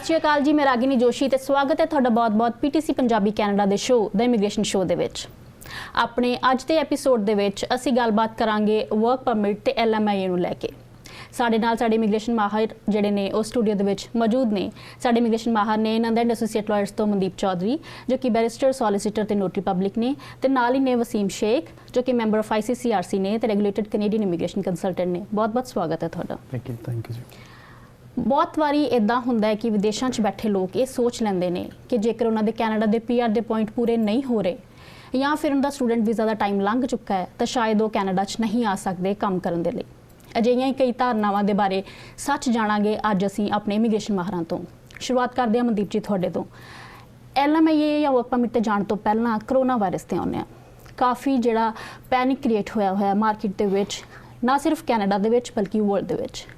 सत श्री अकाल जी, मैं रागिनी जोशी ते स्वागत है तुहाडा बहुत बहुत पीटीसी पंजाबी कैनेडा दे शो द इमीग्रेशन शो दे विच। अपने अज दे एपीसोड दे विच असीं गलबात करांगे वर्क परमिट ते LMIA नूं लैके। साडे नाल साडे इमीग्रेशन माहिर जिहड़े ने उस स्टूडियो दे विच मौजूद ने। साडे इमीग्रेशन माहिर ने नंद एंड एसोसीएट लॉयर्स तो मनदीप चौधरी जो कि बैरिस्टर सॉलिसिटर ते नोटरी पब्लिक ने, ते नाल ही ने वसीम शेख जो कि मैंबर ऑफ ICCRC ने ते रेगुलेटेड कैनेडियन इमीग्रेशन कंसलटेंट ने। बहुत बहुत स्वागत है तुहाडा। थैंक यू जी। बहुत वारी इदा होंदा है कि विदेशों च बैठे लोग ये सोच लेंदे ने कि जेकर उन्होंने कैनेडा के PR के पॉइंट पूरे नहीं हो रहे या फिर उनका स्टूडेंट वीज़ा का टाइम लंघ चुका है तो शायद वो कैनेडा च नहीं आ सकते काम करने के लिए। अजिहियां ही कई धारनावां के बारे सच जाणांगे अज असीं अपने इमीग्रेशन माहरां तो। शुरुआत करते हैं मनदीप जी तुहाडे तो। LMIA या वर्क परमिट ते जाण तो पहलां करोना वायरस ते आउने काफ़ी जिहड़ा पैनिक क्रिएट होया मार्केट दे विच, ना सिर्फ कैनेडा दे विच बल्कि वर्ल्ड दे विच।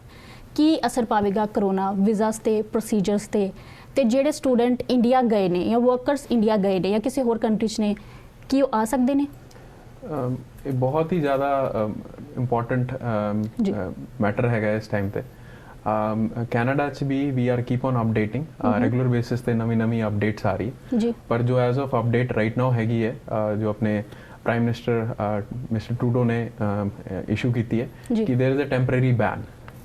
की असर पावेगा करोना वीज़ास ते प्रोसीजर्स ते जेडे स्टूडेंट इंडिया गए ने या वर्कर्स इंडिया गए ने या किसी होर कंट्री च ने की वो आ सकते ने? बहुत ही ज़्यादा इंपॉर्टेंट मैटर है इस टाइम पे। कैनेडा च भी we are keep on updating regular basis ते नवी अपडेट्स आ रही है, पर जो as of update right now हैगी है जो अपने प्राइम मिनिस्टर मिस्टर ट्रूडो ने इशू की है कि there is a temporary ban.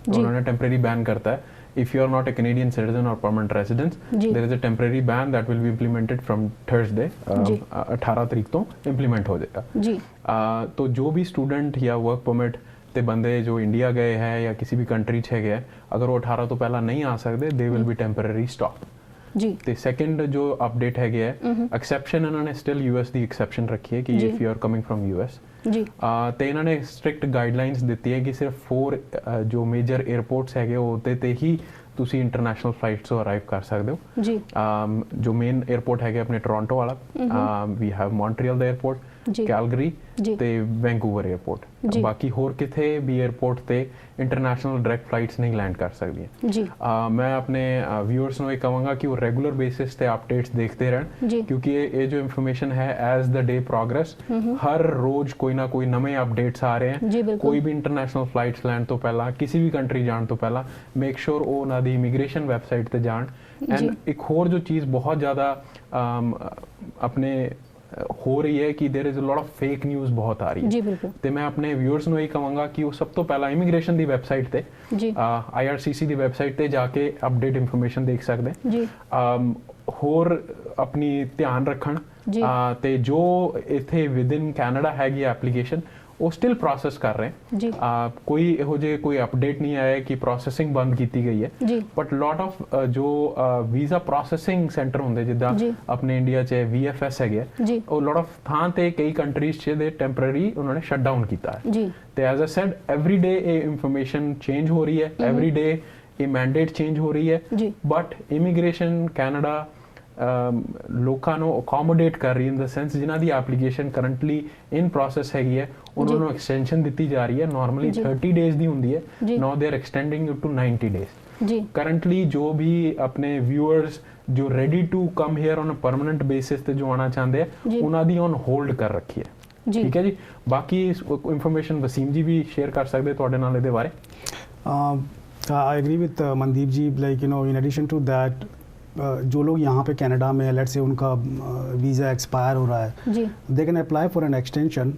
उन्होंने टेम्परेरी बैन करता है if you are not a Canadian citizen और permanent residence there is a temporary ban that will be implemented from Thursday 18 तारीख तो इम्प्लीमेंट हो जाएगा। तो जो भी स्टूडेंट या वर्क परमिट ते बंदे जो इंडिया गए हैं या किसी भी कंट्री च गए अगर वो 18 तो पहला नहीं आ सकते they will be temporary stop जी। ते सेकंड जो अपडेट है एक्सेप्शन इन्होंने स्टिल US दी एक्सेप्शन रखी है कि if you are coming from US जी। तो इन्होंने स्ट्रिक्ट गाइडलाइंस दी है कि सिर्फ 4 जो मेजर एयरपोर्ट्स है होते ते ही तुसी इंटरनेशनल फ्लाइट्स अराइव कर सकते हो जी। जो मेन एयरपोर्ट है अपने टोरंटो वाला, we have Montreal the airport, Calgary ते वैंकूवर एयरपोर्ट। बाकी होर किथे भी एयरपोर्ट ते इंटरनेशनल डायरेक्ट फ्लाइट्स नहीं लैंड कर सकती। मैं अपने व्यूअर्स को कहूँगा कि वो रेगुलर बेसिस ते अपडेट्स देखते रहन क्योंकि ये जो इन्फॉर्मेशन है एज द डे प्रोग्रेस हर रोज कोई ना कोई नए अपडेट्स आ रहे हैं। कोई भी इंटरनेशनल फ्लाइट्स लैंड तो पहला किसी भी कंट्री जान तो पहला मेक श्योर वो ना दी इमीग्रेशन वैबसाइट ते जान। एंड एक होर जो चीज़ बहुत ज़्यादा अपने हो रही है कि there is a lot of fake news बहुत आ रही है जी। बिल्कुल। तो मैं अपने व्यूअर्स को यही कहूँगा कि वो सब तो पहला इमीग्रेशन दी वैबसाइट ते IRCC दी वैबसाइट ते जाके अपडेट इंफॉर्मेशन देख सकते जी। होर अपनी ध्यान रखन ते जो इत्थे विद इन कैनेडा हैगी एप्लीकेशन वो स्टिल प्रोसेस कर रहे हैं जी। कोई इहो जे कोई अपडेट नहीं आया कि प्रोसेसिंग बंद की गई है जी। बट लॉट ऑफ जो वीज़ा प्रोसेसिंग सेंटर होंगे जिदा अपने इंडिया च VFS है वो लॉट ऑफ थां ते कई कंट्रीज च दे टेम्परेरी उन्होंने शट डाउन किया है जी। तो as a said every day ये इंफॉर्मेशन चेंज हो रही है, एवरी डे ये मैंडेट चेंज हो रही है, बट इमीग्रेशन कैनेडा लोगों को अकोमोडेट कर रही है इन द सेंस जिन्हों की एप्लीकेशन करंटली इन प्रोसेस हैगी है उन्होंने एक्सटेंशन दी जा रही है। नॉर्मली 30 डेज की होंगी है, now they are extending to 90 days. Currently जो भी अपने व्यूअर्स जो ready to come here on a permanent basis ते जो आना चाहते हैं उन्होंने ऑन होल्ड कर रखी है ठीक है जी। बाकी इंफॉर्मेशन वसीम जी भी शेयर कर सकते थोड़े नाल इहदे बारे। I agree with Mandeep ji, like in addition to that जो लोग यहाँ पे कनाडा में लेट्स से उनका वीज़ा एक्सपायर हो रहा है they can apply for an extension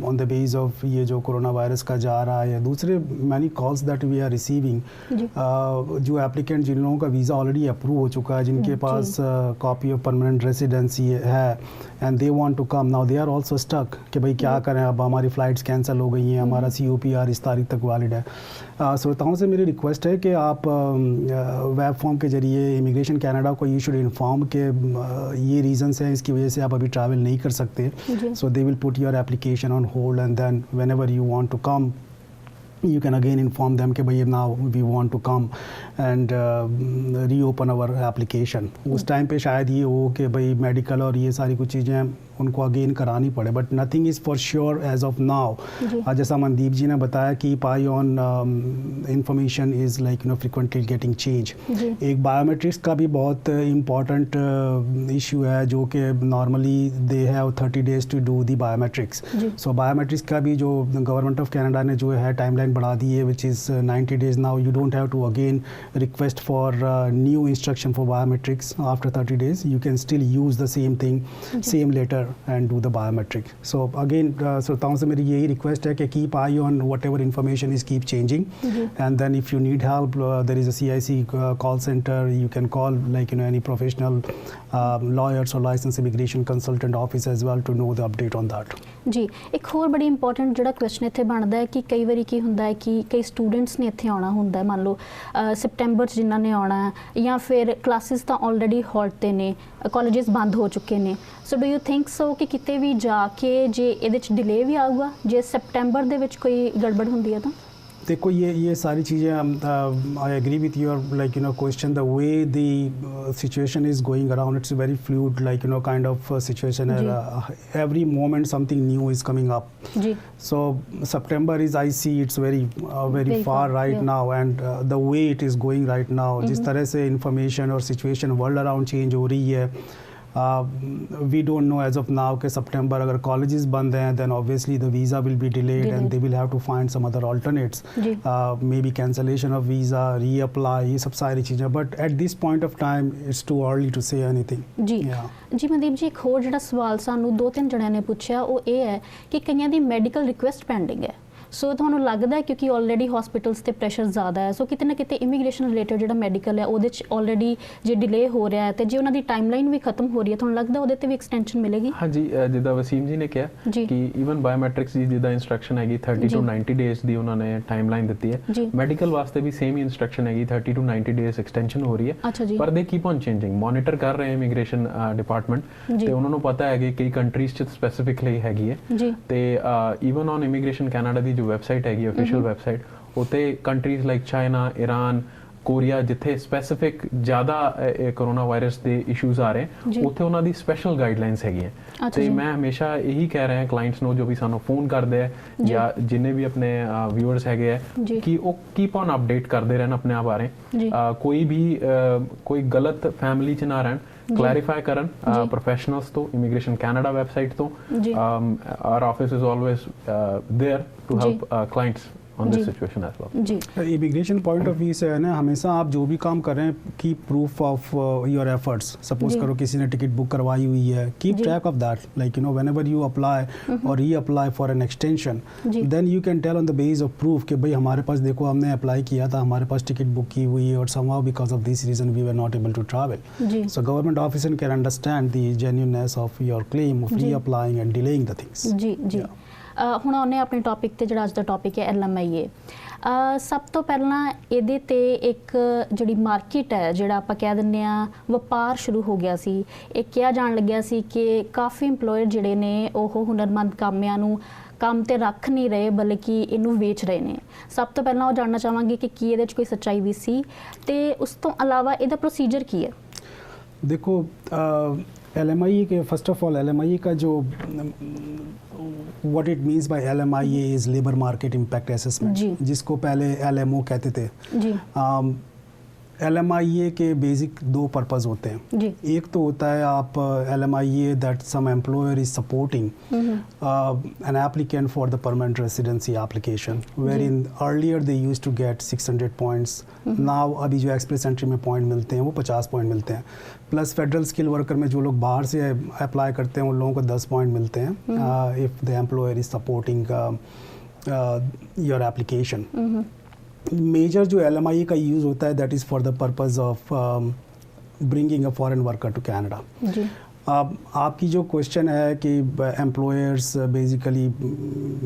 on the base of ये जो कोरोना वायरस का जा रहा है या दूसरे many calls that we are receiving. जो एप्लीकेंट जिन लोगों का वीज़ा ऑलरेडी अप्रूव हो चुका है जिनके पास कॉपी ऑफ परमानेंट रेसिडेंसी है and they want to come now they are also stuck कि भाई क्या करें, अब हमारी फ़्लाइट्स कैंसिल हो गई हैं, हमारा COPR इस तारीख तक वैलिड है। श्रोताओं से मेरी रिक्वेस्ट है कि आप वेब फॉर्म के जरिए इमिग्रेशन कनाडा को यू शुड इन्फॉर्म के ये रीजंस हैं इसकी वजह से आप अभी ट्रैवल नहीं कर सकते। So they will put your application on hold and then whenever you want to come you can again inform them कि भाई now we want to come and reopen our application। उस टाइम पे शायद ये हो कि भाई मेडिकल और ये सारी कुछ चीज़ें उनको अगेन करानी पड़े, but nothing is for sure as of now. जैसा मनदीप जी ने बताया कि pie on information is like frequently getting change. एक बायोमेट्रिक्स का भी बहुत इम्पॉर्टेंट इशू है जो कि normally they have 30 days to do the biometrics. So biometrics का भी जो गवर्नमेंट ऑफ कनाडा ने जो है टाइमलाइन बढ़ा दी है, which is 90 days now. You don't have to again request for new instruction for biometrics after 30 days। You can still use the same thing, same letter and do the biometric. So again श्रोताओं से मेरी यही request है कि keep eye on whatever information is keep changing, and then if you need help there is a CIC call centre, you can call like any professional lawyers or licensed immigration consultant office as well to know the update on that। जी, एक होर बड़ी important ਜਿਹੜਾ question ਇੱਥੇ ਬਣਦਾ ਹੈ ਕਿ ਕਈ ਵਾਰੀ ਕੀ ਹੁੰਦਾ ਹੈ ਕਿ ਕਈ ਸਟੂਡੈਂਟਸ ਨੇ ਇੱਥੇ ਆਉਣਾ ਹੁੰਦਾ ਹੈ, ਮੰਨ ਲਓ ਸਪਟੈਂਬਰ 'ਚ ਜਿਨ੍ਹਾਂ ਨੇ ਆਉਣਾ ਹੈ, ਜਾਂ ਫਿਰ ਕਲਾਸਿਸ ਤਾਂ ਆਲਰੇਡੀ ਹੌਲਟ 'ਤੇ ਨੇ, ਕਾਲਜਸ ਬੰਦ ਹੋ ਚੁੱਕੇ ਨੇ। ਸੋ ਡੂ ਯੂ ਥਿੰਕ ਸੋ ਕਿ ਕਿਤੇ ਵੀ ਜਾ ਕੇ ਜੇ ਇਹਦੇ 'ਚ ਡਿਲੇ ਵੀ ਆਊਗਾ ਜੇ ਸਪਟੈਂਬਰ ਦੇ ਵਿੱਚ ਕੋਈ ਗੜਬੜ ਹੁੰਦੀ ਹੈ ਤਾਂ? देखो ये सारी चीज़ें I agree with your like question. The way the situation is going around, it's very fluid like kind of situation है। Every moment something new is coming up. So September is I see it's very far right now, and the way it is going right now, जिस तरह से information और situation world around change हो रही है, we don't know as of now कि September अगर colleges बंद हैं then obviously the visa will be delayed and they will have to find some other alternates, maybe cancellation of visa, reapply, ये सब सारी चीज़ें, but at this point of time it's too early to say anything। जी जी मनदीप जी, एक होर ਜਿਹੜਾ ਸਵਾਲ ਸਾਨੂੰ 2-3 ਜਣਿਆਂ ਨੇ ਪੁੱਛਿਆ ਉਹ ਇਹ ਹੈ ਕਿ ਕਈਆਂ ਦੀ ਮੈਡੀਕਲ ਰਿਕੁਐਸਟ ਪੈਂਡਿੰਗ ਹੈ। ਸੋ ਤੁਹਾਨੂੰ ਲੱਗਦਾ ਹੈ ਕਿਉਂਕਿ ਆਲਰੇਡੀ ਹਸਪੀਟਲਸ ਤੇ ਪ੍ਰੈਸ਼ਰ ਜ਼ਿਆਦਾ ਹੈ, ਸੋ ਕਿਤੇ ਨਾ ਕਿਤੇ ਇਮੀਗ੍ਰੇਸ਼ਨ ਰਿਲੇਟਡ ਜਿਹੜਾ ਮੈਡੀਕਲ ਹੈ ਉਹਦੇ 'ਚ ਆਲਰੇਡੀ ਜੇ ਡਿਲੇ ਹੋ ਰਿਹਾ ਹੈ ਤੇ ਜੇ ਉਹਨਾਂ ਦੀ ਟਾਈਮਲਾਈਨ ਵੀ ਖਤਮ ਹੋ ਰਹੀ ਹੈ, ਤੁਹਾਨੂੰ ਲੱਗਦਾ ਉਹਦੇ ਤੇ ਵੀ ਐਕਸਟੈਂਸ਼ਨ ਮਿਲੇਗੀ? ਹਾਂਜੀ, ਜਿੱਦਾਂ ਵਸੀਮ ਜੀ ਨੇ ਕਿਹਾ ਕਿ ਈਵਨ ਬਾਇਓਮੈਟ੍ਰਿਕਸ ਦੀ ਜਿੱਦਾਂ ਇੰਸਟਰਕਸ਼ਨ ਹੈਗੀ 30 to 90 days ਦੀ ਉਹਨਾਂ ਨੇ ਟਾਈਮਲਾਈਨ ਦਿੱਤੀ ਹੈ, ਮੈਡੀਕਲ ਵਾਸਤੇ ਵੀ ਸੇਮ ਹੀ ਇੰਸਟਰਕਸ਼ਨ ਹੈਗੀ 30 to 90 days ਐਕਸਟੈਂਸ਼ਨ ਹੋ ਰਹੀ ਹੈ। ਪਰ ਦੇ ਕੀਪ ਔਨ ਚੇਂਜਿੰਗ, ਮੋਨੀਟਰ ਕਰ ਰਹੇ ਇਮੀਗ੍ਰੇਸ਼ਨ ਡਿਪਾਰਟਮੈਂਟ ਤੇ ਉਹਨਾਂ ਨੂੰ ਪਤਾ ਹੈ ਕਿ ਕਈ ਕੰਟਰੀਜ਼ 'ਚ ਸਪੈਸੀਫਿਕਲੀ ਹੈਗੀ ਹੈ ਤੇ ਈਵਨ ਔਨ ਇਮੀਗ੍ਰੇਸ਼ਨ ਕੈਨੇਡਾ ਦੀ ਜੋ ਵੈਬਸਾਈਟ ਹੈਗੀ ऑफिशियल वेबसाइट, उत्ते countries like China, Iran, Korea जिथे स्पैसिफिक ज़्यादा कोरोना वायरस के इशूज़ आ रहे हैं, उत्थे उन्होंने स्पैशल गाइडलाइंस हैगी हैं। तो मैं हमेशा यही कह रहा क्लाइंट्स नो जो भी सानू फोन करते हैं या जिन्हें भी अपने व्यूअर्स हैगे है कि वो कीप ऑन अपडेट करते रहन अपने आप बारे, कोई भी कोई गलत फैमिली च ना रहन, क्लैरिफाई करन प्रोफेशनल्स तो इमिग्रेशन कैनेडा वेबसाइट तो our office is always there to help clients on this situation as well। जी, इमिग्रेशन पॉइंट ऑफ व्यू से है ना, हमेशा आप जो भी काम कर रहे हैं keep proof of your efforts. Suppose करो किसी ने टिकट बुक करवाई हुई है, keep track of that, like whenever you apply और reapply for an extension, then you can tell on the base of proof कि भाई हमारे पास देखो हमने अप्लाई किया था, हमारे पास टिकट बुक की हुई है और somehow because of this reason we were not able to travel. So government officer can understand the genuineness of your claim of reapplying and delaying the things. जी जी, ਹੁਣ ਆਉਂਦੇ ਆਪਣੇ ਟੌਪਿਕ ਤੇ ਜਿਹੜਾ ਅੱਜ ਦਾ ਟੌਪਿਕ ਹੈ LMIA। ਸਭ ਤੋਂ ਪਹਿਲਾਂ ਇਹਦੇ ਤੇ ਇੱਕ ਜਿਹੜੀ ਮਾਰਕੀਟ ਹੈ, ਜਿਹੜਾ ਆਪਾਂ ਕਹਿ ਦਿੰਦੇ ਆ ਵਪਾਰ ਸ਼ੁਰੂ ਹੋ ਗਿਆ ਸੀ। ਇਹ ਕਿਹਾ ਜਾਣ ਲੱਗਿਆ ਸੀ ਕਿ ਕਾਫੀ EMPLOYER ਜਿਹੜੇ ਨੇ ਉਹ ਹੁਨਰਮੰਦ ਕਾਮਿਆਂ ਨੂੰ ਕੰਮ ਤੇ ਰੱਖ ਨਹੀਂ ਰਹੇ ਬਲਕਿ ਇਹਨੂੰ ਵੇਚ ਰਹੇ ਨੇ। ਸਭ ਤੋਂ ਪਹਿਲਾਂ ਉਹ ਜਾਣਨਾ ਚਾਹਾਂਗੇ ਕਿ ਕੀ ਇਹਦੇ 'ਚ ਕੋਈ ਸੱਚਾਈ ਵੀ ਸੀ ਤੇ ਉਸ ਤੋਂ ਇਲਾਵਾ ਇਹਦਾ ਪ੍ਰੋਸੀਜਰ ਕੀ ਹੈ? देखो LMIA के फर्स्ट ऑफ ऑल LMIA का जो what it means by LMIA is labour market impact assessment, जिसको पहले LMO कहते थे। LMIA के बेसिक 2 पर्पज़ होते हैं। एक तो होता है आप LMIA that some employer is supporting an applicant for the permanent residency application, wherein earlier they use to get 600 points, now अभी जो एक्सप्रेस एंट्री में पॉइंट मिलते हैं वो 50 पॉइंट मिलते हैं, प्लस फेडरल स्किल वर्कर में जो लोग बाहर से अप्लाई करते हैं उन लोगों को 10 पॉइंट मिलते हैं if the employer is supporting your application. Major जो LMIA का यूज़ होता है that is for the purpose of bringing a foreign worker to Canada. अब आपकी जो क्वेश्चन है कि एम्प्लॉयर्स बेसिकली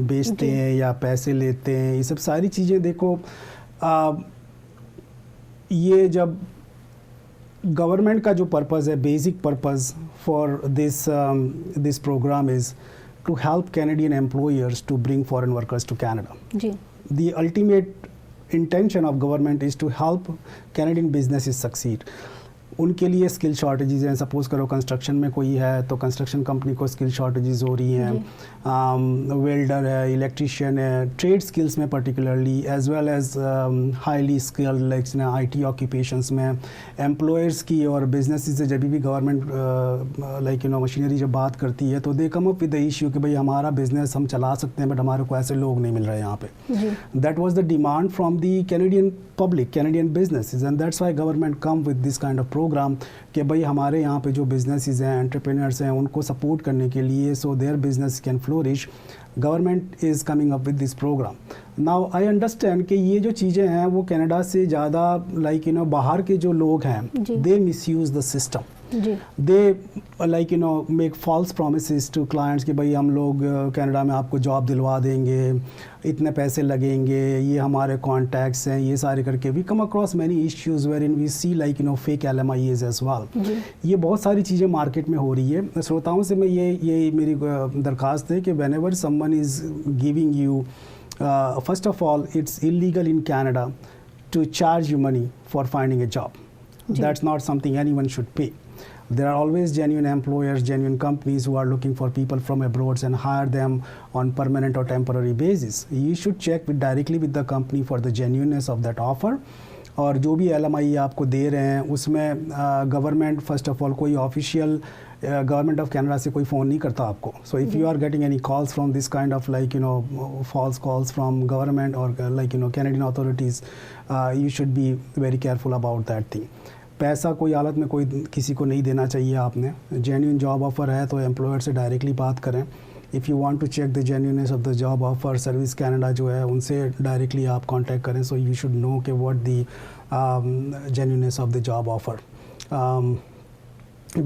बेचते हैं या पैसे लेते हैं, ये सब सारी चीज़ें देखो ये जब गवर्नमेंट का जो पर्पज़ है, basic purpose for this programme is to help Canadian employers to bring foreign workers to Canada. The ultimate intention of government is to help Canadian businesses succeed. उनके लिए स्किल शॉर्टेजेस हैं। Suppose करो construction में कोई है तो construction company को skill shortages हो रही हैं, वेल्डर है, इलेक्ट्रिशियन है, ट्रेड स्किल्स में particularly as well as highly skilled like IT occupations में एम्प्लॉयर्स की और बिजनेस से जब भी गवर्नमेंट लाइक मशीनरी जब बात करती है तो they come up with the issue कि भाई हमारा बिजनेस हम चला सकते हैं बट हमारे को ऐसे लोग नहीं मिल रहे हैं यहाँ पे। That was the demand from the Canadian public, Canadian businesses, and that's why government come with this kind of program कि भाई हमारे यहाँ पे जो बिजनेसेस हैं, एंटरप्रेन्योर्स हैं, उनको सपोर्ट करने के लिए so their business can flourish, government is coming up with this program. Now I understand कि ये जो चीज़ें हैं वो कनाडा से ज़्यादा लाइक बाहर के जो लोग हैं they misuse the system, they like make false promises to clients कि भाई हम लोग कनाडा में आपको जॉब दिलवा देंगे, इतने पैसे लगेंगे, ये हमारे कॉन्टैक्ट्स हैं, ये सारे करके we come across many issues wherein we see like fake LMIAs as well. ये बहुत सारी चीज़ें मार्केट में हो रही है। श्रोताओं से मैं ये मेरी दरख्वास्त है कि whenever someone is giving you first of all it's illegal in Canada to charge you money for finding a job. That's not something anyone should pay. There are always genuine employers, genuine companies who are looking for people from abroad and hire them on permanent or temporary basis. You should check directly with the company for the genuineness of that offer. और जो भी LMI आपको दे रहे हैं उसमें government first of all कोई official government of Canada से कोई फ़ोन नहीं करता आपको. So if you are getting any calls from this kind of like false calls from government और like Canadian authorities, you should be very careful about that thing. पैसा कोई हालत में कोई किसी को नहीं देना चाहिए आपने. जेन्युइन जॉब ऑफ़र है तो एम्प्लॉयर से डायरेक्टली बात करें. If you want to check the genuineness of the job offer, service Canada जो है उनसे डायरेक्टली आप कांटेक्ट करें. सो यू शुड नो कि what the genuineness of the job offer.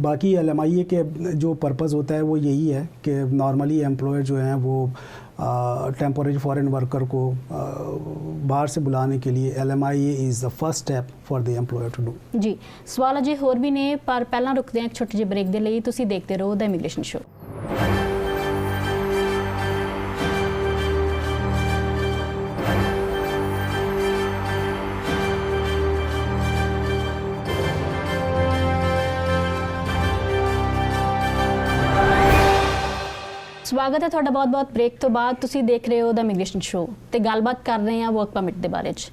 बाकी LMIA के जो पर्पज़ होता है वो यही है कि नॉर्मली एम्प्लॉयर जो हैं वो टेम्पोरेरी फॉरेन वर्कर को बाहर से बुलाने के लिए LMIA is the first step for the employer to do. जी सवाल अजे होर भी ने पर पहला रुकते हैं एक छोटे ਜਿਹੇ ब्रेक ਦੇ ਲਈ. ਤੁਸੀਂ ਦੇਖਦੇ ਰਹੋ ਦ ਇਮੀਗ੍ਰੇਸ਼ਨ ਸ਼ੋ. ਸਵਾਗਤ ਹੈ ਤੁਹਾਡਾ ਬਹੁਤ-ਬਹੁਤ ਬ੍ਰੇਕ ਤੋਂ ਬਾਅਦ. ਤੁਸੀਂ ਦੇਖ ਰਹੇ ਹੋ ਦ ਇਮੀਗ੍ਰੇਸ਼ਨ ਸ਼ੋ ਤੇ ਗੱਲਬਾਤ ਕਰ ਰਹੇ ਹਾਂ ਵਰਕ ਪਰਮਿਟ ਦੇ ਬਾਰੇ 'ਚ.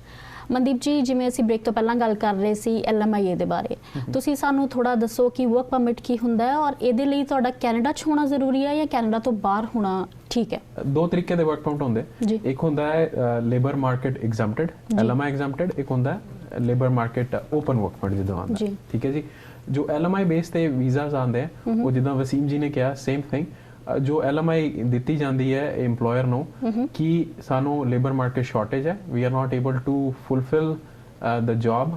ਮਨਦੀਪ ਜੀ, ਜਿਵੇਂ ਅਸੀਂ ਬ੍ਰੇਕ ਤੋਂ ਪਹਿਲਾਂ ਗੱਲ ਕਰ ਰਹੇ ਸੀ LMIA ਦੇ ਬਾਰੇ, ਤੁਸੀਂ ਸਾਨੂੰ ਥੋੜਾ ਦੱਸੋ ਕਿ ਵਰਕ ਪਰਮਿਟ ਕੀ ਹੁੰਦਾ ਹੈ ਔਰ ਇਹਦੇ ਲਈ ਤੁਹਾਡਾ ਕੈਨੇਡਾ 'ਚ ਹੋਣਾ ਜ਼ਰੂਰੀ ਹੈ ਜਾਂ ਕੈਨੇਡਾ ਤੋਂ ਬਾਹਰ ਹੋਣਾ ਠੀਕ ਹੈ? ਦੋ ਤਰੀਕੇ ਦੇ ਵਰਕ ਪਰਮਿਟ ਹੁੰਦੇ. ਇੱਕ ਹੁੰਦਾ ਹੈ ਲੇਬਰ ਮਾਰਕੀਟ ਐਗਜ਼ੈਂਪਟਡ LMI ਐਗਜ਼ੈਂਪਟਡ, ਇੱਕ ਹੁੰਦਾ ਹੈ labour market open work permit ਜਦੋਂ ਆਉਂਦਾ. ਠੀਕ ਹੈ ਜੀ. ਜੋ LMI ਬੇਸ ਤੇ ਵੀਜ਼ਾਸ ਆਉਂਦੇ ਆ ਉਹ ਜਿੱਦਾਂ ਵਸੀਮ ਜੀ ਨੇ ਕਿਹਾ ਸੇਮ ਥਿੰਗ. जो LMI ਦਿੱਤੀ ਜਾਂਦੀ ਹੈ EMPLOYER ਨੂੰ ਕਿ ਸਾਨੂੰ ਲੇਬਰ ਮਾਰਕੀਟ ਸ਼ਾਰਟੇਜ ਹੈ, we are not able to fulfill the job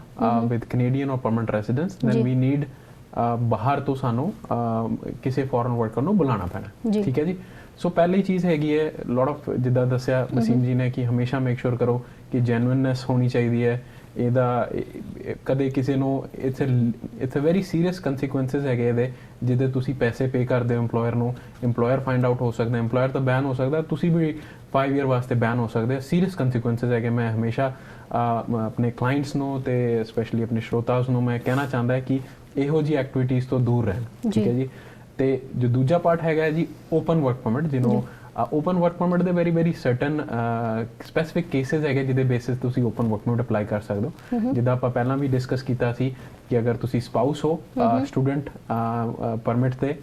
with Canadian or permanent residents, then we need ਬਾਹਰ ਤੋਂ ਸਾਨੂੰ ਕਿਸੇ ਫੋਰਨ ਵਰਕਰ ਨੂੰ ਬੁਲਾਉਣਾ ਪੈਣਾ. ਠੀਕ ਹੈ ਜੀ. ਸੋ ਪਹਿਲੀ ਚੀਜ਼ ਹੈਗੀ ਹੈ ਲੋਟ ਆਫ ਜਿੱਦਾਂ ਦੱਸਿਆ ਵਸੀਮ ਜੀ ਨੇ ਕਿ ਹਮੇਸ਼ਾ ਮੇਕ ਸ਼ੋਰ ਕਰੋ ਕਿ ਜੈਨੂਇਨਨੈਸ ਹੋਣੀ ਚਾਹੀਦੀ ਹੈ. ਇਹਦਾ ਕਦੇ ਕਿਸੇ ਨੂੰ ਇਟਸ ਅ ਵੈਰੀ ਸੀਰੀਅਸ ਕੰਸੀਕੁਐਂਸਸ ਹੈਗੇ ਇਹਦੇ. ਜਿਹਦੇ ਤੁਸੀਂ ਪੈਸੇ ਪੇ ਕਰਦੇ ਹੋ EMPLOYER ਨੂੰ, EMPLOYER ਫਾਈਂਡ ਆਊਟ ਹੋ ਸਕਦਾ, EMPLOYER ਤਾਂ ਬੈਨ ਹੋ ਸਕਦਾ, ਤੁਸੀਂ ਵੀ 5 ਈਅਰ ਵਾਸਤੇ ਬੈਨ ਹੋ ਸਕਦੇ. ਸੀਰੀਅਸ ਕੰਸੀਕੁਐਂਸਸ ਹੈਗੇ. ਮੈਂ ਹਮੇਸ਼ਾ ਆਪਣੇ ਕਲਾਇੰਟਸ ਨੂੰ ਤੇ ਸਪੈਸ਼ਲੀ ਆਪਣੇ ਸ਼ਰੋਤਾਸ ਨੂੰ ਮੈਂ ਕਹਿਣਾ ਚਾਹੁੰਦਾ ਕਿ ਇਹੋ ਜਿਹੀ ਐਕਟੀਵਿਟੀਜ਼ ਤੋਂ ਦੂਰ ਰਹਿਣ. ਠੀਕ ਹੈ ਜੀ. ਤੇ ਜੋ ਦੂਜਾ ਪਾਰਟ ਹੈਗਾ ਜੀ ਓਪਨ ਵਰਕ ਪਰਮਿਟ, ਜਿਹਨੂੰ ਓਪਨ ਵਰਕ ਪਰਮਿਟ ਦੇ ਵੈਰੀ ਸਰਟਨ ਸਪੈਸੀਫਿਕ ਕੇਸਿਸ ਹੈਗੇ ਜਿਹਦੇ ਬੇਸਿਸ ਤੁਸੀਂ ਓਪਨ ਵਰਕ ਪਰਮਿਟ ਅਪਲਾਈ ਕਰ ਸਕਦੇ ਹੋ. ਜਿੱਦਾਂ ਆਪਾਂ ਪਹਿਲਾਂ ਵੀ ਡਿਸਕਸ ਕੀਤਾ ਸੀ ਕਿ ਅਗਰ ਤੁਸੀਂ ਸਪਾਊਸ ਹੋ ਸਟੂਡੈਂਟ ਪਰਮਿਟ ਤੇ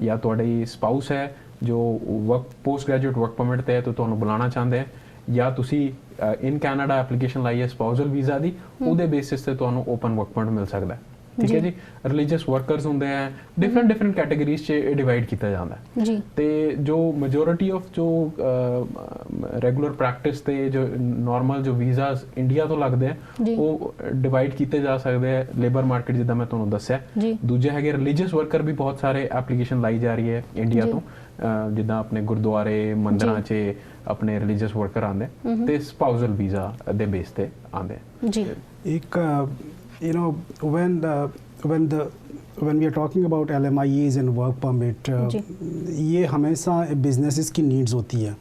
ਜਾਂ ਤੁਹਾਡੀ ਸਪਾਊਸ ਹੈ ਜੋ work post graduate work permit ਤੇ ਹੈ ਤਾਂ ਤੁਹਾਨੂੰ ਬੁਲਾਉਣਾ ਚਾਹੁੰਦੇ ਹੈ, ਜਾਂ ਤੁਸੀਂ ਇਨ ਕੈਨੇਡਾ ਐਪਲੀਕੇਸ਼ਨ ਲਾਈ ਹੈ ਸਪਾਊਸਲ ਵੀਜ਼ਾ ਦੀ, ਉਹਦੇ ਬੇਸਿਸ ਤੇ ਤੁਹਾਨੂੰ ਓਪਨ ਵਰਕ ਪਰਮਿਟ ਮਿਲ ਸਕਦਾ. ਠੀਕ ਹੈ ਜੀ. ਰਿਲੀਜੀਅਸ ਵਰਕਰਸ ਹੁੰਦੇ ਆ, ਡਿਫਰੈਂਟ ਕੈਟਾਗਰੀਜ਼ 'ਚ ਡਿਵਾਈਡ ਕੀਤਾ ਜਾਂਦਾ ਹੈ. ਤੇ ਜੋ ਮੈਜੋਰਿਟੀ ਆਫ ਜੋ ਰੈਗੂਲਰ ਪ੍ਰੈਕਟਿਸ ਤੇ ਜੋ ਨਾਰਮਲ ਜੋ ਵੀਜ਼ਾਸ ਇੰਡੀਆ ਤੋਂ ਲੱਗਦੇ ਆ ਉਹ ਡਿਵਾਈਡ ਕੀਤੇ ਜਾ ਸਕਦੇ ਆ ਲੇਬਰ ਮਾਰਕੀਟ ਜਿੱਦਾਂ ਮੈਂ ਤੁਹਾਨੂੰ ਦੱਸਿਆ. ਦੂਜੇ ਹੈਗੇ ਰਿਲੀਜੀਅਸ ਵਰਕਰ ਵੀ ਬਹੁਤ ਸਾਰੇ ਐਪਲੀਕੇਸ਼ਨ ਲਾਈ ਜਾ ਰਹੀ ਹੈ ਇੰਡੀਆ ਤੋਂ, ਜਿੱਦਾਂ ਆਪਣੇ ਗੁਰਦੁਆਰੇ ਮੰਦਿਰਾਂ 'ਚ ਆਪਣੇ ਰਿਲੀਜੀਅਸ ਵਰਕਰ ਆਉਂਦੇ ਤੇ ਸਪਾਊਸਲ ਵੀਜ਼ਾ ਦੇ ਬੇਸ ਤੇ ਆਉਂਦੇ. ਇੱਕ when we are talking about LMIAs and work permit, ये हमेशा बिजनेसेस की नीड्स होती है.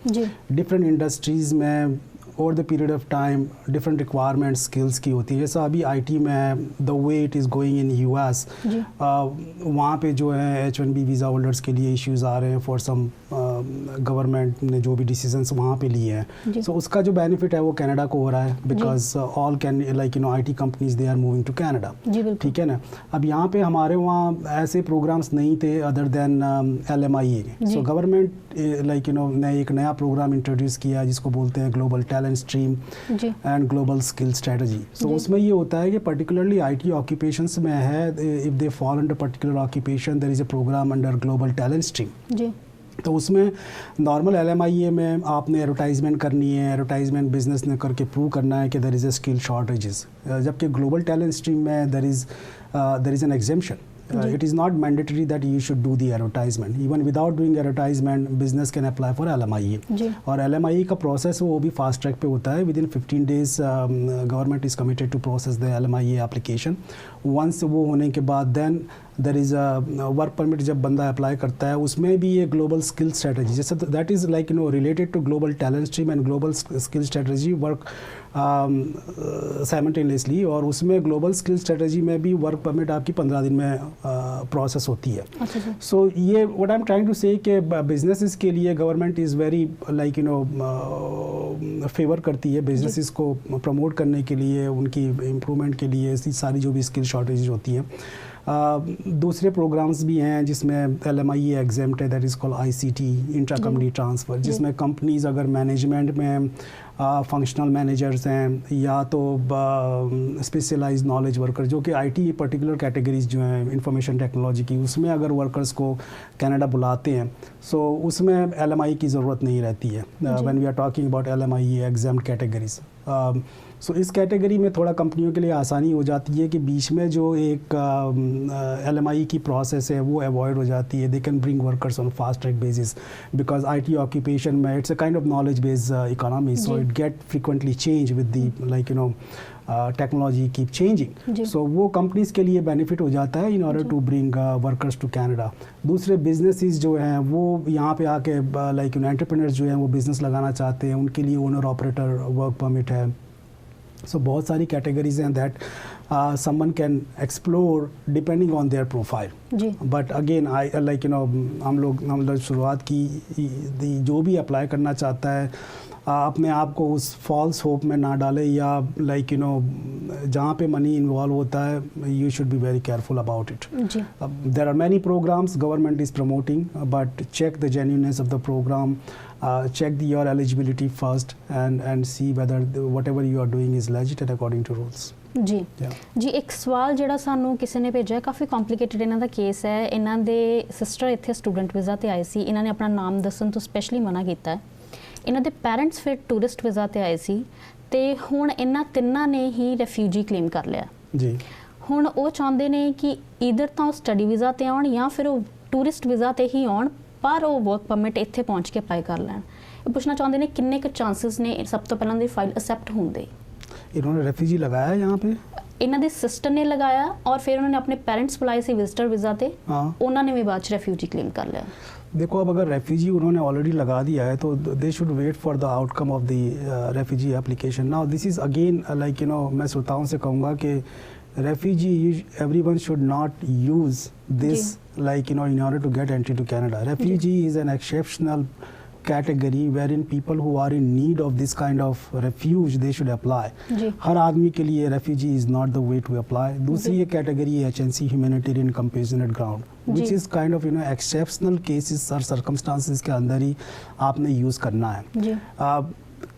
डिफरेंट इंडस्ट्रीज़ में over the period of time different requirement skills की होती है। जैसा अभी आईटी में the way it is going in US, वहाँ पे जो है H1B वीज़ा होल्डर्स के लिए इश्यूज़ आ रहे हैं फॉर सम गवर्नमेंट ने जो भी डिसीजंस वहाँ पे लिए हैं। सो उसका जो बेनिफिट है वो कनाडा को हो रहा है, because all can like IT companies they are moving to Canada. ठीक है ना। अब यहाँ पे हमारे वहाँ ऐसे प्रोग्राम्स नहीं थे other than LMIA। So government like ने एक नया प्रोग्राम इंट्रोड्यूस किया जिसको बोलते हैं global talent stream and global skill strategy. So उसमें ये होता है कि पर्टिकुलरली IT ऑक्यूपेशंस में है, if they fall under particular occupation there is a program under global talent stream. तो उसमें नॉर्मल LMIA में आपने एडवर्टाइजमेंट करनी है, एडवर्टाइजमेंट बिजनेस ने करके प्रूव करना है कि there is a skill shortages, जबकि ग्लोबल टैलेंट स्ट्रीम में there is an exemption. It is not mandatory that you should do the advertisement. Even without doing advertisement, business can apply for LMIA. और LMIA का process वो भी fast track पे होता है। Within 15 days, government is committed to process the LMIA application. Once वो होने के बाद then there is a work permit जब बंदा अप्लाई करता है उसमें भी ये ग्लोबल स्किल स्ट्रेटजी, जैसे that is like related to global talent stream and global skill strategy work simultaneously. और उसमें ग्लोबल स्किल स्ट्रेटजी में भी वर्क परमिट आपकी 15 दिन में प्रोसेस होती है। सो ये what I am trying to say कि बिजनेसेस के लिए government is very like favour करती है बिजनेसेस को प्रमोट करने के लिए, उनकी इम्प्रूवमेंट के लिए सारी जो भी स्किल शॉर्टेज होती हैं। दूसरे प्रोग्राम्स भी हैं जिसमें LMIA एग्जेम्प्ट है, that is called ICT intra company transfer, जिसमें कंपनीज अगर मैनेजमेंट में फंक्शनल मैनेजर्स हैं या तो स्पेशलाइज्ड नॉलेज वर्कर जो कि IT पर्टिकुलर कैटेगरीज जो हैं इंफॉर्मेशन टेक्नोलॉजी की, उसमें अगर वर्कर्स को कनाडा बुलाते हैं सो उसमें LMIA की ज़रूरत नहीं रहती है when we are talking about LMIA exempt categories. So इस कैटेगरी में थोड़ा कंपनियों के लिए आसानी हो जाती है कि बीच में जो एक LMIA की प्रोसेस है वो अवॉइड हो जाती है। They can bring workers on fast track basis because IT occupation में it's a kind of knowledge based economy, so it get frequently change with the like technology keep changing. So वो companies के लिए benefit हो जाता है in order to bring workers to Canada. दूसरे businesses जो हैं वो यहाँ पे आके लाइक एंटरप्रेन्योर्स जो हैं वो बिज़नेस लगाना चाहते हैं, उनके लिए ओनर ऑपरेटर वर्क परमिट है। So बहुत सारी कैटेगरीज हैं that someone can explore depending on their profile. But again I like हम लोग शुरुआत की जो भी अप्लाई करना चाहता है अपने आप को उस फॉल्स होप में ना डाले या लाइक जहाँ पे मनी इन्वॉल्व होता है you should be very careful about it. There are many programs government is promoting but check the genuineness of the program, check your eligibility first and see whether whatever you are doing is legit and according to rules. ਜੀ ਜੀ ਇੱਕ ਸਵਾਲ ਜਿਹੜਾ ਸਾਨੂੰ ਕਿਸੇ ਨੇ ਭੇਜਿਆ, ਕਾਫੀ complicated ਇਹਨਾਂ ਦਾ ਕੇਸ ਹੈ. ਇਹਨਾਂ ਦੇ ਸਿਸਟਰ ਇੱਥੇ ਸਟੂਡੈਂਟ ਵੀਜ਼ਾ ਤੇ ਆਏ ਸੀ, ਇਹਨਾਂ ਨੇ ਆਪਣਾ ਨਾਮ ਦੱਸਣ ਤੋਂ ਸਪੈਸ਼ਲੀ ਮਨਾ ਕੀਤਾ ਹੈ. ਇਹਨਾਂ ਦੇ ਪੈਰੈਂਟਸ ਫਿਰ ਟੂਰਿਸਟ ਵੀਜ਼ਾ ਤੇ ਆਏ ਸੀ ਤੇ ਹੁਣ ਇਹਨਾਂ ਤਿੰਨਾਂ ਨੇ ਹੀ ਰੈਫਿਊਜੀ ਕਲੇਮ ਕਰ ਲਿਆ ਜੀ. ਹੁਣ ਉਹ ਚਾਹੁੰਦੇ ਨੇ ਕਿ ਈਦਰ ਤਾਂ ਉਹ ਸਟੱਡੀ ਵੀਜ਼ਾ ਤੇ ਆਉਣ ਜਾਂ ਫਿਰ ਉਹ ਟੂਰਿਸਟ ਵੀਜ਼ਾ ਤੇ ਹੀ ਆਉਣ ਪਰ ਉਹ ਵਰਕ ਪਰਮਿਟ ਇੱਥੇ ਪਹੁੰਚ ਕੇ ਅਪਲਾਈ ਕਰ ਲੈਣ. ਇਹ ਪੁੱਛਣਾ ਚਾਹੁੰਦੇ ਨੇ ਕਿੰਨੇ ਕੁ ਚਾਂਸਸ ਨੇ ਸਭ ਤੋਂ ਪਹਿਲਾਂ ਦੀ ਫਾਈਲ ਅਸੈਪਟ ਹੋਣ ਦੇ. इन्होंने रेफ्यूजी लगाया है यहाँ पे, इन्हों दे सिस्टर ने लगाया और फिर उन्होंने अपने पेरेंट्स बुलाए सी विजिटर वीज़ा ते, उन्होंने भी बाद रेफ्यूजी क्लेम कर लिया. देखो अब अगर रेफ्यूजी उन्होंने ऑलरेडी लगा दिया है तो they should wait for the outcome of the refugee application. Now this is again like मैं श्रोताओं से कहूँगा कि refugee everyone should not use this like in order to get entry to Canada. Refugee is an exceptional category wherein people who are in need of this kind of refuge they should apply. हर आदमी के लिए refugee is not the way to apply. दूसरी ये category है HNC humanitarian compassionate ground which is kind of exceptional cases or circumstances के अंदर ही आपने use करना है.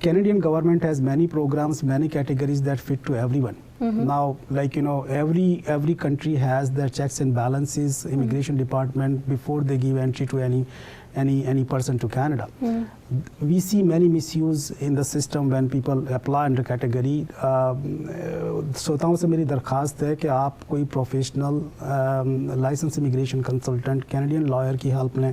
Canadian government has many programs, many categories that fit to everyone. Now like every country has their checks and balances, immigration department before they give entry to any person to Canada. We see many misuse in the system when people apply under category. श्रोताओं से मेरी दरख्वास्त है कि आप कोई professional licence immigration consultant Canadian lawyer की help लें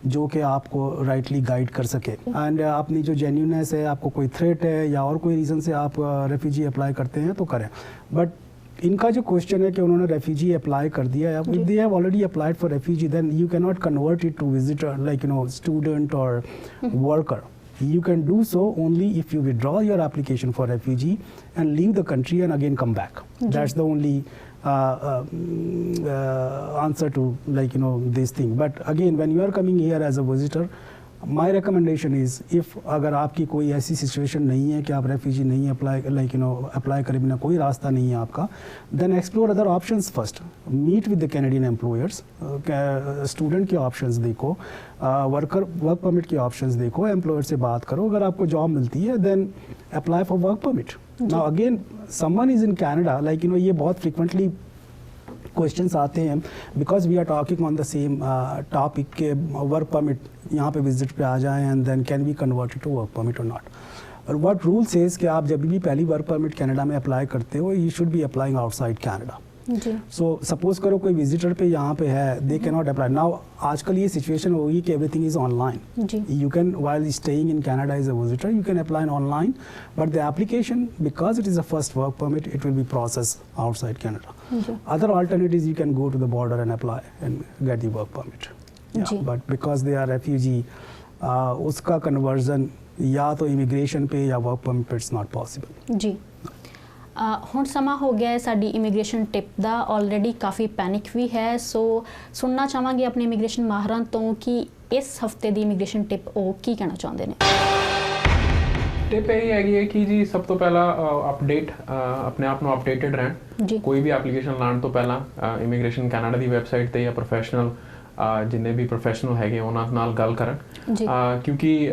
जो कि आपको राइटली गाइड कर सके. एंड अपनी जो जेन्यूनेस है, आपको कोई थ्रेट है या और कोई रीज़न से आप रेफ्यूजी अप्लाई करते हैं तो करें. बट इनका जो क्वेश्चन है कि उन्होंने रेफ्यूजी अप्लाई कर दिया है, if they have already applied for refugee then you can not convert it to visitor like student और worker. You can do so only if you withdraw your application for refugee and leave the country and again come back. That's the only answer to this thing. But again, when you are coming here as a visitor, my recommendation is, if अगर आपकी कोई ऐसी situation नहीं है कि आप refugee नहीं apply करें, बिना कोई रास्ता नहीं है आपका, then explore other options first. Meet with the Canadian employers, student के ऑप्शंस देखो, वर्क परमिट के ऑप्शंस देखो, एम्प्लॉयर से बात करो. अगर आपको जॉब मिलती है then apply for work permit. Now again, someone is in Canada, ये बहुत frequently क्वेश्चंस आते हैं, because we are talking on the same topic के वर्क परमिट यहाँ पे विजिट पे आ जाएं and then can be converted to work permit और नॉट. और व्हाट रूल सेज कि आप जब भी पहली वर्क परमिट कनाडा में अप्लाई करते हो, you should be applying outside Canada. So suppose करो कोई विजिटर पे यहाँ पे है, they can not apply. Now आजकल ये सिचुएशन होगी कि everything is online. You can, while staying in Canada as a visitor, you can apply online, but the application, because it is a first work permit, it will be process outside Canada. Other alternatives, you can go to the border and apply and get the work permit. But because they are refugee, उसका conversion या तो immigration पे या work permit पे it's not possible. जी ਹੁਣ ਸਮਾਂ ਹੋ ਗਿਆ ਹੈ ਸਾਡੀ ਇਮੀਗ੍ਰੇਸ਼ਨ ਟਿਪ ਦਾ. ਆਲਰੇਡੀ ਕਾਫੀ ਪੈਨਿਕ ਵੀ ਹੈ, ਸੋ ਸੁਣਨਾ ਚਾਹਾਂਗੇ ਆਪਣੇ ਇਮੀਗ੍ਰੇਸ਼ਨ ਮਾਹਰਾਂ ਤੋਂ ਕਿ ਇਸ ਹਫਤੇ ਦੀ ਇਮੀਗ੍ਰੇਸ਼ਨ ਟਿਪ ਉਹ ਕੀ ਕਹਿਣਾ ਚਾਹੁੰਦੇ ਨੇ. ਟਿਪ ਇਹ ਹੈਗੀ ਹੈ ਕਿ ਜੀ ਸਭ ਤੋਂ ਪਹਿਲਾਂ ਅਪਡੇਟ, ਆਪਣੇ ਆਪ ਨੂੰ ਅਪਡੇਟਡ ਰਹਿਣ. ਕੋਈ ਵੀ ਐਪਲੀਕੇਸ਼ਨ ਲਾਉਣ ਤੋਂ ਪਹਿਲਾਂ ਇਮੀਗ੍ਰੇਸ਼ਨ ਕੈਨੇਡਾ ਦੀ ਵੈਬਸਾਈਟ ਤੇ ਜਾਂ ਪ੍ਰੋਫੈਸ਼ਨਲ ਜਿੰਨੇ ਵੀ ਪ੍ਰੋਫੈਸ਼ਨਲ ਹੈਗੇ ਉਹਨਾਂ ਨਾਲ ਗੱਲ ਕਰਨ, ਕਿਉਂਕਿ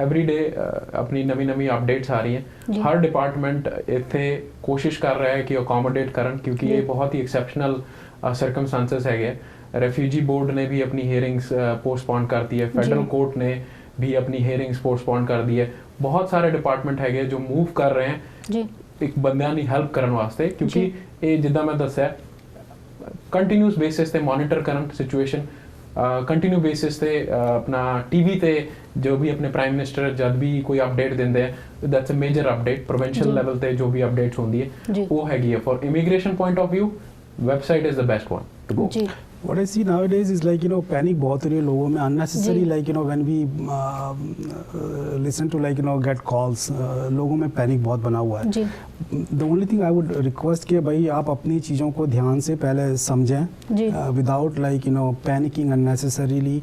ਐਵਰੀ ਡੇ ਆਪਣੀ ਨਵੀਂ ਅਪਡੇਟਸ ਆ ਰਹੀ ਹੈ. ਹਰ ਡਿਪਾਰਟਮੈਂਟ ਇੱਥੇ ਕੋਸ਼ਿਸ਼ ਕਰ ਰਿਹਾ ਹੈ ਕਿ ਅਕੋਮੋਡੇਟ ਕਰਨ, ਕਿਉਂਕਿ ਇਹ ਬਹੁਤ ਹੀ ਐਕਸੈਪਸ਼ਨਲ ਸਰਕਮਸਟੈਂਸਸ ਹੈਗੇ. रेफ्यूजी बोर्ड ने भी अपनी हेयरिंग्स पोस्टपोन कर दी है, फेडरल कोर्ट ने भी अपनी हेयरिंग्स पोस्टपोन कर दी है. बहुत सारे डिपार्टमेंट है जो मूव कर रहे हैं एक बंदियां दी हेल्प करने वास्ते, क्योंकि ये जिद्दां मैं दस्सिया कंटिन्यूस बेसिस ते मॉनिटर करन सिचुएशन, कंटिन्यू बेसिस ते अपना टीवी ते जो भी अपने प्राइम मिनिस्टर जब भी कोई अपडेट देंदे हैं, that's a major update. Provincial level ते जो भी अपडेट्स होंदी है वो हैगी है. For immigration point of view website is the best one to go. What I see nowadays is panic बहुत हो रही है लोगों में unnecessary, when we listen to get calls, लोगों में panic बहुत बना हुआ है. The only thing I would request कि भाई आप अपनी चीज़ों को ध्यान से पहले समझें, without panicking unnecessarily.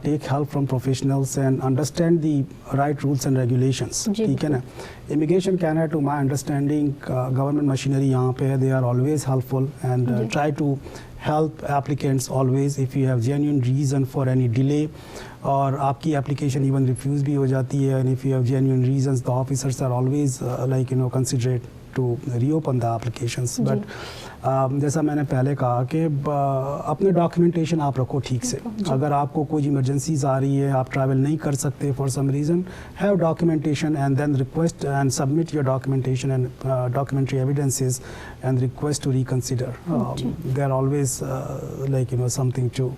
Take help from professionals and understand the right rules and regulations. ठीक है ना. Immigration Canada, to my understanding, government machinery यहाँ पे है, they are always helpful and try to help applicants always. If you have genuine reason for any delay और आपकी application even refuse भी हो जाती है, and if you have genuine reasons, the officers are always considerate to reopen the applications. But जैसा मैंने पहले कहा कि अपने डॉक्यूमेंटेशन आप रखो ठीक से. अगर आपको कोई इमरजेंसीज आ रही है, आप ट्रैवल नहीं कर सकते for some reason, have documentation and then request and submit your documentation and documentary evidences and request to reconsider. They are always something to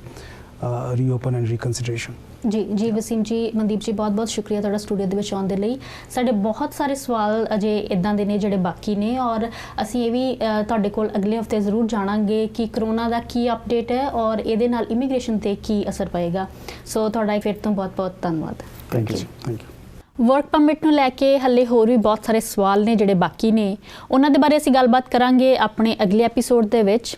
reopen and reconsideration. ਜੀ ਵਸੀਮ ਜੀ, ਮਨਦੀਪ ਜੀ, ਬਹੁਤ ਬਹੁਤ ਸ਼ੁਕਰੀਆ ਤੁਹਾਡਾ ਸਟੂਡੀਓ ਦੇ ਵਿੱਚ ਆਉਣ ਦੇ ਲਈ. ਸਾਡੇ ਬਹੁਤ ਸਾਰੇ ਸਵਾਲ ਅਜੇ ਇਦਾਂ ਦੇ ਨੇ ਜਿਹੜੇ ਬਾਕੀ ਨੇ, ਔਰ ਅਸੀਂ ਇਹ ਵੀ ਤੁਹਾਡੇ ਕੋਲ ਅਗਲੇ ਹਫਤੇ ਜ਼ਰੂਰ ਜਾਣਾਂਗੇ ਕਿ ਕਰੋਨਾ ਦਾ ਕੀ ਅਪਡੇਟ ਹੈ ਔਰ ਇਹਦੇ ਨਾਲ ਇਮੀਗ੍ਰੇਸ਼ਨ ਤੇ ਕੀ ਅਸਰ ਪਏਗਾ. ਸੋ ਤੁਹਾਡਾ ਫਿਰ ਤੋਂ ਬਹੁਤ ਬਹੁਤ ਧੰਨਵਾਦ. Thank you. ਵਰਕ ਪਰਮਿਟ ਨੂੰ ਲੈ ਕੇ ਹੱਲੇ ਹੋਰ ਵੀ ਬਹੁਤ ਸਾਰੇ ਸਵਾਲ ਨੇ ਜਿਹੜੇ ਬਾਕੀ ਨੇ, ਉਹਨਾਂ ਦੇ ਬਾਰੇ ਅਸੀਂ ਗੱਲਬਾਤ ਕਰਾਂਗੇ ਆਪਣੇ ਅਗਲੇ ਐਪੀਸੋਡ ਦੇ ਵਿੱਚ.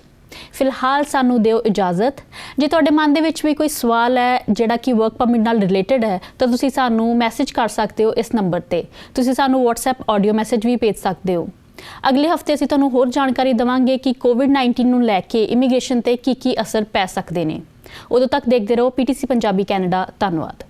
ਫਿਲਹਾਲ ਸਾਨੂੰ ਦਿਓ ਇਜਾਜ਼ਤ. ਜੇ ਤੁਹਾਡੇ ਮਨ ਦੇ ਵਿੱਚ ਵੀ ਕੋਈ ਸਵਾਲ ਹੈ ਜਿਹੜਾ ਕਿ ਵਰਕ ਪਰਮਿਟ ਨਾਲ ਰਿਲੇਟਡ ਹੈ ਤਾਂ ਤੁਸੀਂ ਸਾਨੂੰ ਮੈਸੇਜ ਕਰ ਸਕਦੇ ਹੋ ਇਸ ਨੰਬਰ ਤੇ. ਤੁਸੀਂ ਸਾਨੂੰ WhatsApp ਆਡੀਓ ਮੈਸੇਜ ਵੀ ਭੇਜ ਸਕਦੇ ਹੋ. ਅਗਲੇ ਹਫਤੇ ਅਸੀਂ ਤੁਹਾਨੂੰ ਹੋਰ ਜਾਣਕਾਰੀ ਦੇਵਾਂਗੇ ਕਿ COVID-19 ਨੂੰ ਲੈ ਕੇ ਇਮੀਗ੍ਰੇਸ਼ਨ ਤੇ ਕੀ ਅਸਰ ਪੈ ਸਕਦੇ ਨੇ. ਉਦੋਂ ਤੱਕ ਦੇਖਦੇ ਰਹੋ PTC ਪੰਜਾਬੀ ਕੈਨੇਡਾ. ਧੰਨਵਾਦ.